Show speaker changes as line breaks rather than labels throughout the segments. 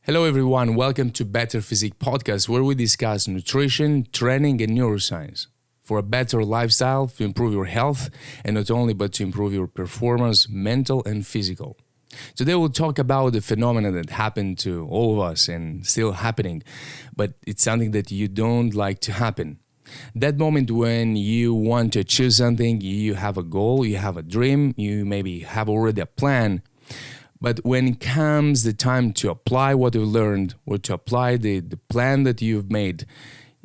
Hello, everyone. Welcome to Better Physique Podcast, where we discuss nutrition, training, and neuroscience for a better lifestyle to improve your health, and not only but to improve your performance, mental and physical. Today, we'll talk about the phenomenon that happened to all of us and still happening, but it's something that you don't like to happen. That moment when you want to achieve something, you have a goal, you have a dream, you maybe have already a plan. But when it comes the time to apply what you've learned or to apply the plan that you've made,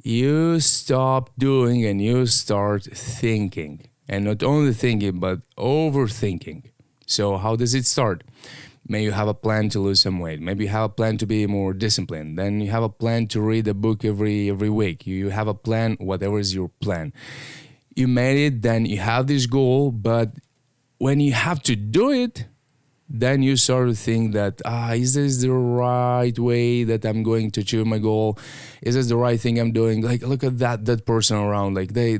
you stop doing and you start thinking. And not only thinking, but overthinking. So how does it start? Maybe you have a plan to lose some weight. Maybe you have a plan to be more disciplined. Then you have a plan to read a book every week. You have a plan, whatever is your plan. You made it, then you have this goal, but when you have to do it, then you start to think that, is this the right way that I'm going to achieve my goal? Is this the right thing I'm doing? Like, look at that person around. Like, they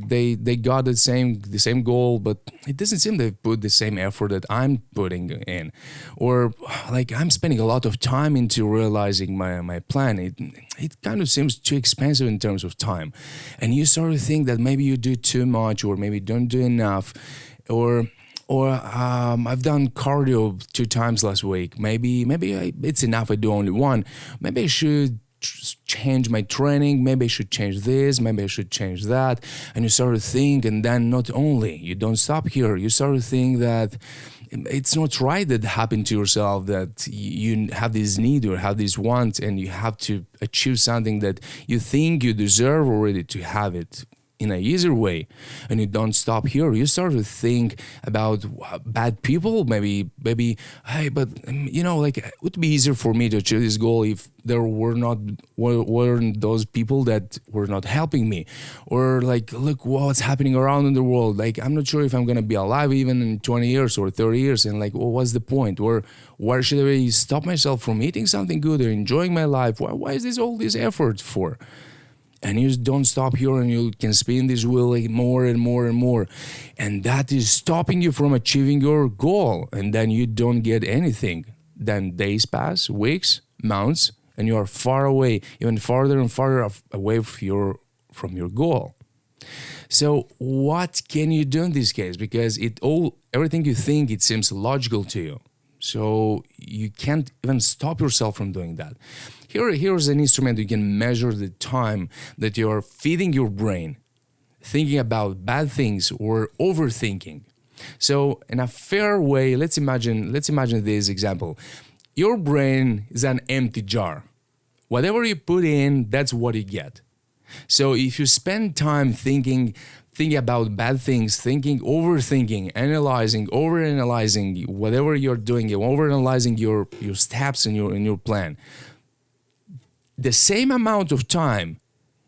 got the same goal, but it doesn't seem they put the same effort that I'm putting in. Or, like, I'm spending a lot of time into realizing my plan. It kind of seems too expensive in terms of time. And you start to think that maybe you do too much or maybe don't do enough. Or I've done cardio 2 times last week. Maybe it's enough. I do only one. Maybe I should change my training. Maybe I should change this. Maybe I should change that. And you start to think, and then not only you don't stop here. You start to think that it's not right that happened to yourself, that you have this need or have this want, and you have to achieve something that you think you deserve already to have it in an easier way. And you don't stop here. You start to think about bad people. Maybe, hey, but like, it would be easier for me to achieve this goal if there weren't those people that were not helping me. Or like, look what's happening around in the world. Like, I'm not sure if I'm gonna be alive even in 20 years or 30 years. And like, well, what's the point? Or why should I stop myself from eating something good or enjoying my life? Why is all this effort for? And you don't stop here, and you can spin this wheel like more and more and more. And that is stopping you from achieving your goal. And then you don't get anything. Then days pass, weeks, months, and you are far away, even farther and farther away from your goal. So what can you do in this case? Because everything you think, it seems logical to you. So you can't even stop yourself from doing that. Here's an instrument you can measure the time that you are feeding your brain, thinking about bad things or overthinking. So in a fair way, let's imagine this example. Your brain is an empty jar. Whatever you put in, that's what you get. So if you spend time thinking about bad things, overthinking, overanalyzing whatever you're doing, overanalyzing your steps in your plan, the same amount of time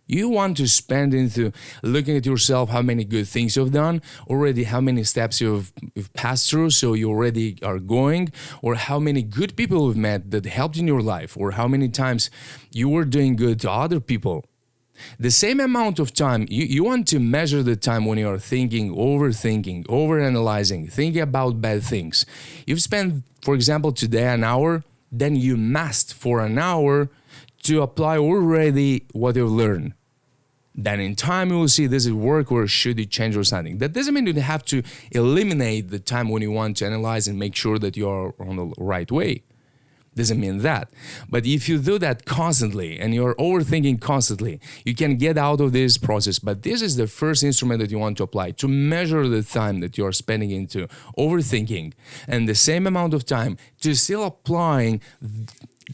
you want to spend into looking at yourself, how many good things you've done already, how many steps you've passed through, so you already are going, or how many good people you've met that helped in your life, or how many times you were doing good to other people. The same amount of time, you want to measure the time when you are thinking, overthinking, overanalyzing, thinking about bad things. You've spent, for example, today an hour, then you must for an hour to apply already what you've learned. Then in time you will see, does it work or should it change or something. That doesn't mean you have to eliminate the time when you want to analyze and make sure that you are on the right way. Doesn't mean that. But if you do that constantly and you're overthinking constantly, you can get out of this process. But this is the first instrument that you want to apply to measure the time that you're spending into overthinking, and the same amount of time to still applying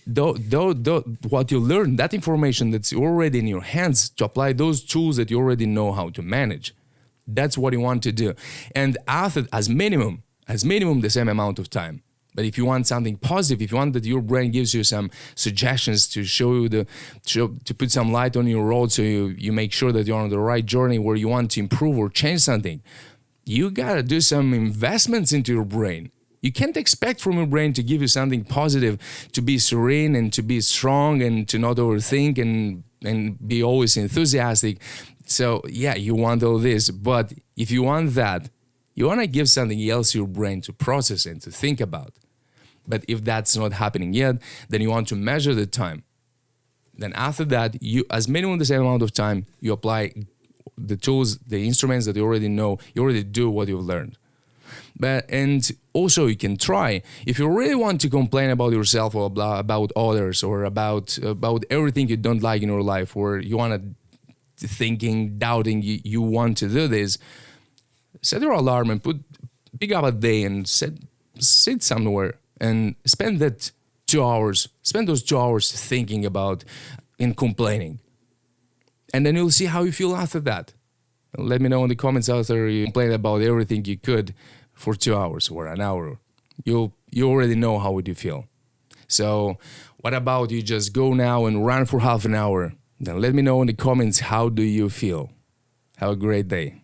what you learned, that information that's already in your hands, to apply those tools that you already know how to manage. That's what you want to do. And after, as minimum the same amount of time. But if you want something positive, if you want that your brain gives you some suggestions to show you to put some light on your road, so you make sure that you're on the right journey where you want to improve or change something, you gotta do some investments into your brain. You can't expect from your brain to give you something positive, to be serene and to be strong and to not overthink and be always enthusiastic. So yeah, you want all this, but if you want that, you want to give something else to your brain to process and to think about. But if that's not happening yet, then you want to measure the time. Then after that, you, as minimum the same amount of time, you apply the tools, the instruments that you already know, you already do what you've learned. But and also you can try, if you really want to complain about yourself or about others or about everything you don't like in your life, or you want to thinking, doubting you want to do this, set your alarm and pick up a day and sit somewhere and spend that 2 hours. Spend those 2 hours thinking about and complaining, and then you'll see how you feel after that. Let me know in the comments after you complain about everything you could for 2 hours or an hour. You already know how would you feel. So what about you just go now and run for half an hour? Then let me know in the comments how do you feel. Have a great day.